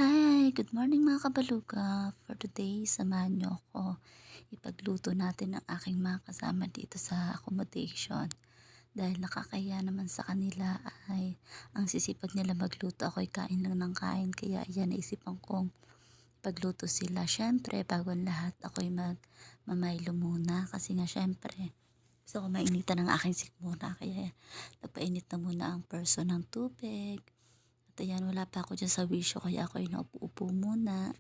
Hi! Good morning mga kabaluga. For today, samahan niyo ako. Ipagluto natin ang aking mga kasama dito sa accommodation. Dahil nakakaya naman sa kanila ay ang sisipag nila magluto. Ako'y kain lang ng kain. Kaya yan, naisipan kong pagluto sila. Syempre, bago ang lahat, ako'y magmamaylo muna. Kasi nga syempre, gusto ko mainitan ng aking sikmura. Kaya nagpainit na muna ang person ng tubig. At ayan, wala pa ako dyan sa wisyo kaya ako ay naupo-upo muna.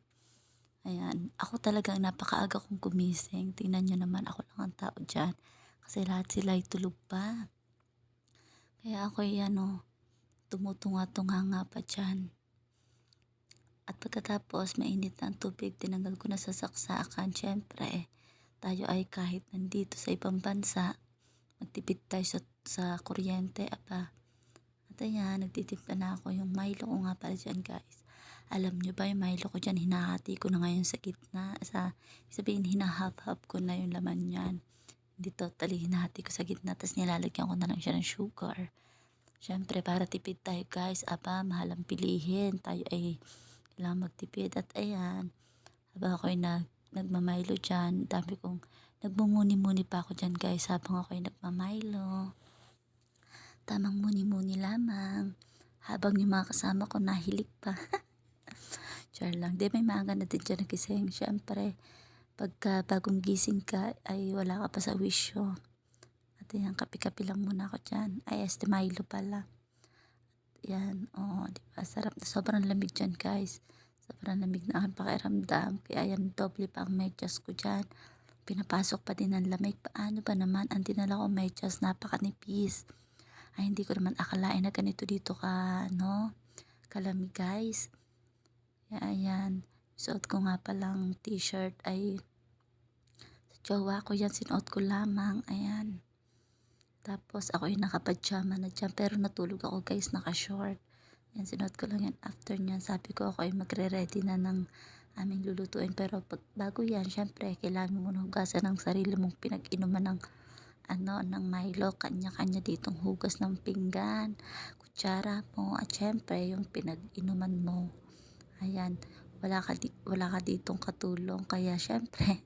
Ayan, ako talagang napakaaga kong gumising. Tingnan nyo naman, ako lang ang tao dyan. Kasi lahat sila ay tulog pa. Kaya ako ay tumutunga-tunga nga pa dyan. At pagkatapos, mainit na ang tubig, tinanggal ko na sa saksakan. Siyempre, tayo ay kahit nandito sa ibang bansa, magtipid tayo sa kuryente. At ayan, nagtitimpla na ako. Yung Milo ko nga pala dyan, guys. Alam nyo ba, yung Milo ko dyan, hinahati ko na ngayon sa gitna. Sabihin, hinahap-hap ko na yung laman yan. Hindi totally hinahati ko sa gitna. Tapos nilalagyan ko na lang siya ng sugar. Siyempre, para tipid tayo, guys. Mahal ang pilihin. Tayo ay kailangan magtipid. At ayan, habang ako'y nagmamilo dyan, dami kong nagmumuni-muni pa ako dyan, guys. Habang ako'y nagmamilo. Tamang muni-muni lamang. Habang yung mga kasama ko nahilig pa. Char lang. Di may maaga na din dyan nagising. Siyempre, pagka bagong gising ka ay wala ka pa sa wisyo. At yan, kapi-kapi lang muna ako dyan. Ay, este Milo pala. Yan, oo, diba? Sarap na. Sobrang lamig dyan, guys. Sobrang lamig na aking pakiramdam. Kaya yan, doble pa ang medyas ko dyan. Pinapasok pa din ang lamig. Paano ba naman? Ang dinala ko medyas, napakanipis. Ay, hindi ko naman akalain na ganito dito kalamig, guys. Kaya ayan, suot ko nga palang t-shirt ay sa jowa ko yan, sinuot ko lamang, ayan. Tapos ako ay nakapajama na dyan, pero natulog ako, guys, naka-short. Yan, sinuot ko lang yan. After nyan, sabi ko ako ay magre-ready na ng aming lulutuin. Pero bago yan, syempre, kailangan mo muna hugasan ng sarili mong pinag-inuman ng Milo, kanya-kanya ditong hugas ng pinggan, kutsara mo, at syempre yung pinag-inuman mo. Ayan, wala ka ditong katulong, kaya syempre,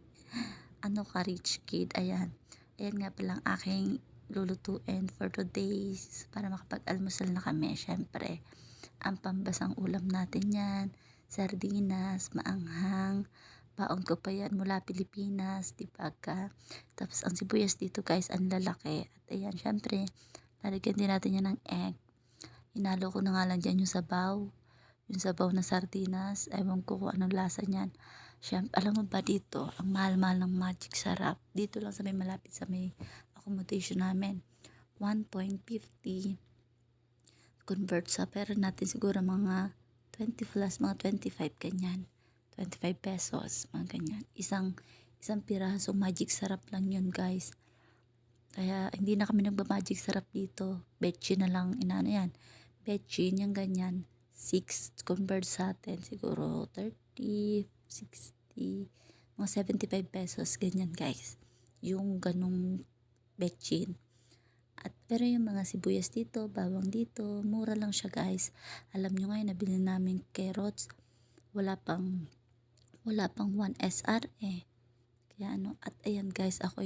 ka rich kid, ayan. Ayan nga palang aking lulutuin for today's para makapag-almusal na kami. Syempre, ang pambasang ulam natin yan, sardinas, maanghang, baon ko pa yan mula Pilipinas, diba ka? Tapos ang sibuyas dito, guys, ang lalaki. At ayan, syempre, lalagyan din natin yan ng egg. Hinalo ko na nga lang dyan yung sabaw. Yung sabaw na sardinas. Ewan ko kung anong lasa niyan. Syempre, alam mo ba dito, ang mahal-mahal ng Magic Sarap. Dito lang sa may malapit sa may accommodation namin. 1.50 convert sa pera natin siguro mga 20 plus, mga 25 ganyan. 25 pesos, mga ganyan. Isang piraso Magic Sarap lang yun, guys. Kaya hindi na kami nagba-Magic Sarap dito. Betchin na lang, yan. Betchin, yung ganyan. 6 convert sa atin, siguro 30, 60, mga 75 pesos, ganyan, guys. Yung ganong betchin. Pero yung mga sibuyas dito, bawang dito, mura lang siya, guys. Alam nyo ngayon, nabili namin carrots. Wala pang 1 SR eh. Kaya at ayan, guys, ako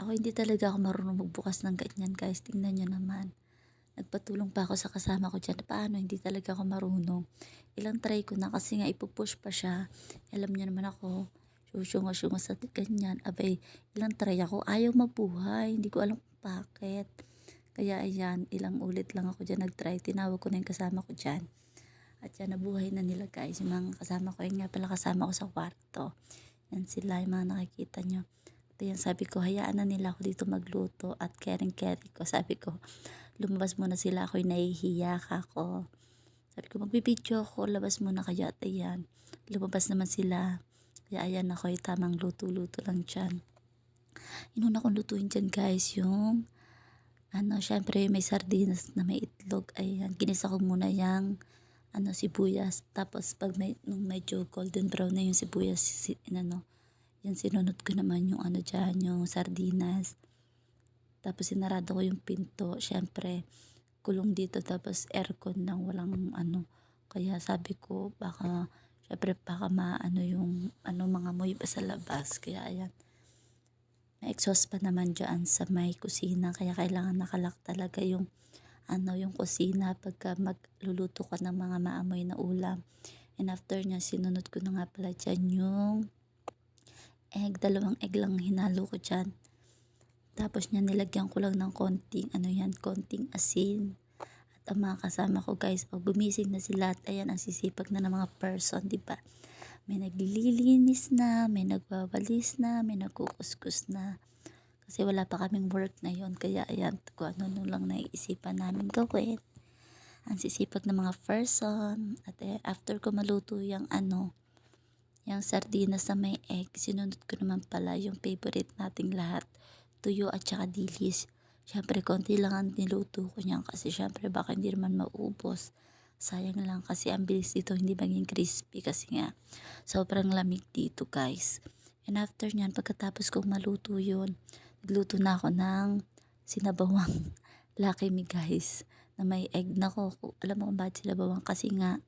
hindi talaga ako marunong magbukas ng ganyan, guys. Tingnan nyo naman. Nagpatulong pa ako sa kasama ko dyan. Paano, hindi talaga ako marunong. Ilang try ko na kasi nga ipupush pa siya. Alam nyo naman ako, syunga-syunga sa ganyan. Abay, ilang try ako, ayaw mabuhay. Hindi ko alam kung bakit. Kaya ayan, ilang ulit lang ako dyan nag-try. Tinawag ko na yung kasama ko dyan. At yan, nabuhay na nila, guys. Yung mga kasama ko, yun nga pala kasama ko sa kwarto. Yan sila, yung mga nakikita nyo. At yan, sabi ko, hayaan na nila ako dito magluto. At caring-caring ko, sabi ko, lumabas muna sila, ako'y nahihiya ako. Sabi ko, magbibideo ako, labas muna kayo. At ayan, lumabas naman sila. Kaya ayan, ako'y tamang luto-luto lang dyan. Inuna kong lutuin dyan, guys, yung syempre may sardinas na may itlog. Ayan, ginisa ko muna yung sibuyas. Tapos pag nung medyo golden brown na yung sibuyas, yan sinunod ko naman yung dyan, yung sardinas. Tapos sinarado ko yung pinto. Syempre, kulong dito, tapos aircon lang, walang Kaya sabi ko baka syempre baka maano yung ano, mga amoy pa sa labas. Kaya ayan, may exhaust pa naman dyan sa may kusina kaya kailangan nakalak talaga yung ano, yung kusina pagka magluluto ka ng mga maamoy na ulam. And after niya, sinunod ko na nga pala dyan yung egg. 2 egg lang hinalo ko dyan. Tapos niya nilagyan ko lang ng konting ano yan, konting asin. At ang mga kasama ko guys, gumising na sila at ayan, ang sisipag na ng mga person, di ba? May naglilinis na, may nagwawalis na, may nagkukuskus na. Kasi wala pa kaming work na yon kaya ayan, kung ano lang naiisipan namin gawin. Ang sisipag ng mga person. At after ko maluto yung ano, yung sardinas na may egg, sinunod ko naman pala yung favorite nating lahat, tuyo at saka dilis. Syempre, konti lang ang niluto ko niyan kasi syempre baka hindi naman maubos. Sayang lang kasi ang bilis dito hindi maging crispy kasi nga sobrang lamig dito guys. And after nyan, pagkatapos kong maluto yun, nagluto na ako ng sinabawang Lucky Me guys na may egg. Nako, alam mo kung bakit sinabawang? Kasi nga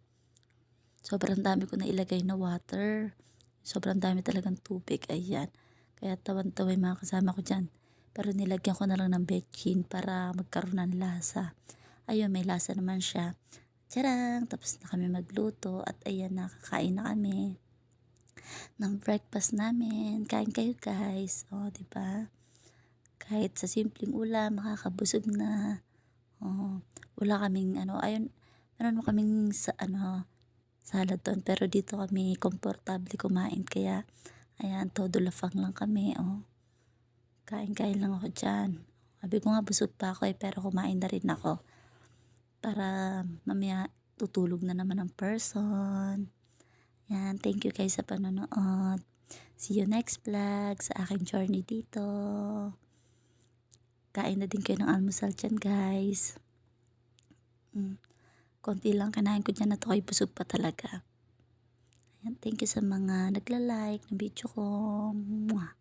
sobrang dami ko na ilagay na water. Sobrang dami talagang tubig, ayan. Kaya tawan-tawa yung mga kasama ko dyan. Pero nilagyan ko na lang ng betchin para magkaroon ng lasa. Ayun, may lasa naman siya. Tiyarang! Tapos na kami magluto at ayan, nakakain na kami ng breakfast namin. Kain kayo guys. O, di ba? Kahit sa simpleng ulam, makakabusog na. O, wala kaming ano, ayun, meron mo kaming sa ano, salad doon. Pero dito kami komportable kumain. Kaya, ayan, todo lafang lang kami. O, kain-kain lang ako dyan. Sabi ko nga busog pa ako pero kumain na rin ako. Para mamaya tutulog na naman ang person. Yan, thank you guys sa panonood. See you next vlog sa aking journey dito. Kain na din kayo ng almusal dyan guys. Konti lang kinain ko dyan na to, ay busog pa talaga. Ayan, thank you sa mga nagla-like ng video ko. Mwah!